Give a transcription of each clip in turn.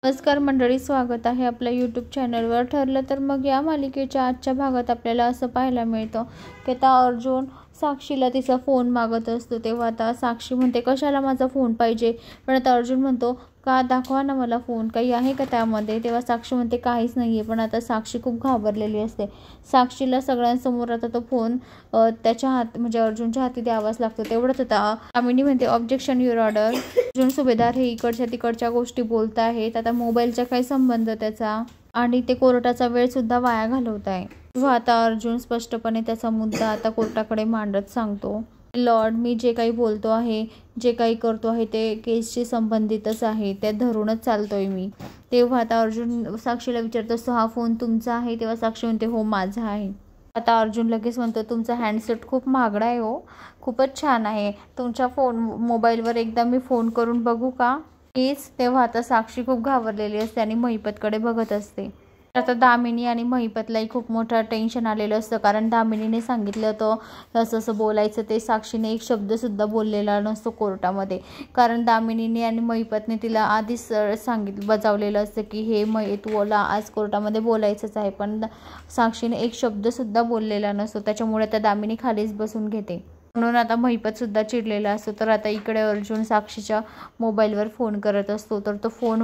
नमस्कार मंडळी, स्वागत आहे आपल्या यूट्यूब चॅनलवर. ठरलं तर मग या मालिकेच्या आजच्या भागात आपल्याला असं पाहायला मिळतं की आता अर्जुन साक्षीला तिचा फोन मागत असतो. तेव्हा आता साक्षी म्हणते कशाला माझा फोन पाहिजे, पण आता अर्जुन म्हणतो का दाखवा ना मला फोन, काही आहे का त्यामध्ये. तेव्हा साक्षी म्हणते काहीच नाही आहे. पण आता साक्षी खूप घाबरलेली असते. साक्षीला सगळ्यांसमोर आता तो फोन त्याच्या हात म्हणजे अर्जुनच्या हाती द्यावाच लागतो. तेवढंच आता दामिनी म्हणते ऑब्जेक्शन युअर ऑर्डर. अर्जुन सुभेदार हे इकडच्या तिकडच्या गोष्टी बोलत आहेत. आता मोबाईलचा काय संबंध त्याचा, आणि ते कोर्टाचा वेळ सुद्धा वाया घालवत आहे. तेव्हा आता अर्जुन स्पष्टपणे त्याचा मुद्दा आता कोर्टाकडे मांडत सांगतो, लॉर्ड, मी जे काही बोलतो आहे, जे काही करतो आहे ते केसशी संबंधितच आहे, त्या धरूनच चालतोय मी. तेव्हा आता अर्जुन साक्षीला विचारत असतो हा फोन तुमचा आहे. तेव्हा साक्षी म्हणते हो माझा आहे. आता अर्जुन लगेच म्हणतो तुमचा हँडसेट खूप महागडा आहे हो, खूपच छान आहे. तुमच्या मोबाईलवर एकदा मी फोन करून बघू का प्लीज. तेव्हा आता साक्षी खूप घाबरलेली असते आणि महिपतकडे बघत असते. आता दामिनी आणि महिपतलाही खूप मोठं टेन्शन आलेलं असतं, कारण दामिनीने सांगितलं होतं असं असं बोलायचं. ते साक्षीने एक शब्दसुद्धा बोललेला नसतो कोर्टामध्ये, कारण दामिनीने आणि महिपतने तिला आधीच बजावलेलं असतं की हे तुला आज कोर्टामध्ये बोलायचंच आहे. पण साक्षीने एक शब्दसुद्धा बोललेला नसतो. त्याच्यामुळे आता दामिनी खालीच बसून घेते. म्हणून आता महिपतसुद्धा चिडलेला असतो. तर आता इकडे अर्जुन साक्षीच्या मोबाईलवर फोन करत असतो. तर तो फोन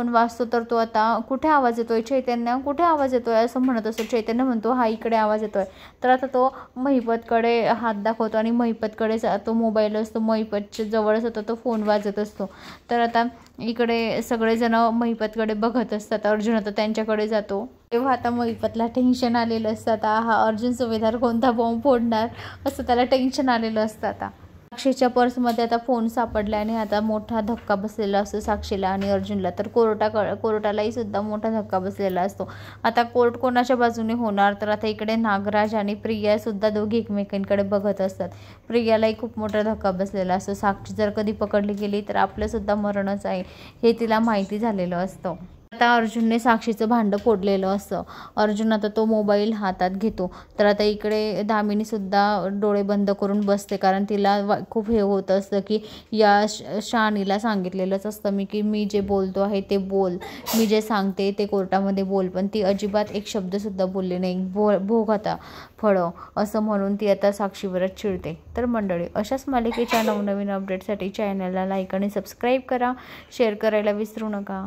वाजतो तर तो आता कुठे आवाज येतोय, चैतन्य कुठे आवाज येतोय असं म्हणत असतो. चैतन्य म्हणतो हा इकडे आवाज येतोय. तर आता तो महिपतकडे हात दाखवतो आणि महिपतकडे तो मोबाईल असतो महिपतच्या जवळच होता, तो फोन वाजत असतो. तर आता इकडे सगळेजण महिपतकडे बघत असतात. अर्जुन आता त्यांच्याकडे जातो. तेव्हा आता महिपतला टेन्शन आलेलं असतं. आता हा अर्जुन सुभेदार कोणता बॉम्ब फोडणार असं त्याला टेन्शन आलेलं असतं. आता साक्षीच्या पर्समध्ये आता फोन सापडल्याने आता मोठा धक्का बसलेला असतो साक्षीला आणि अर्जुनला. तर कोर्टालाही सुद्धा मोठा धक्का बसलेला असतो. आता कोर्ट कोणाच्या बाजूने होणार, तर आता इकडे नागराज आणि प्रिया सुद्धा दोघी एकमेकांकडे बघत असतात. प्रियालाही खूप मोठा धक्का बसलेला असतो. साक्षी जर कधी पकडली गेली तर आपलं सुद्धा मरणच आहे हे तिला माहिती झालेलं असतं. आता अर्जुनने साक्षीचं भांडं फोडलेलं असतं. अर्जुन आता तो मोबाईल हातात घेतो. तर आता इकडे दामिनी सुद्धा डोळे बंद करून बसते, कारण तिला खूप हे होत असतं की या शाणीला सांगितलेलंच असतं की मी जे बोलतो आहे ते बोल, मी जे सांगते ते कोर्टामध्ये बोल. पण ती अजिबात एक शब्दसुद्धा बोलली नाही. भोग आता फळं असं म्हणून ती आता साक्षीवरच चिडते. तर मंडळी, अशाच मालिकेच्या नवनवीन अपडेटसाठी चॅनलला लाईक आणि सबस्क्राईब करा, शेअर करायला विसरू नका.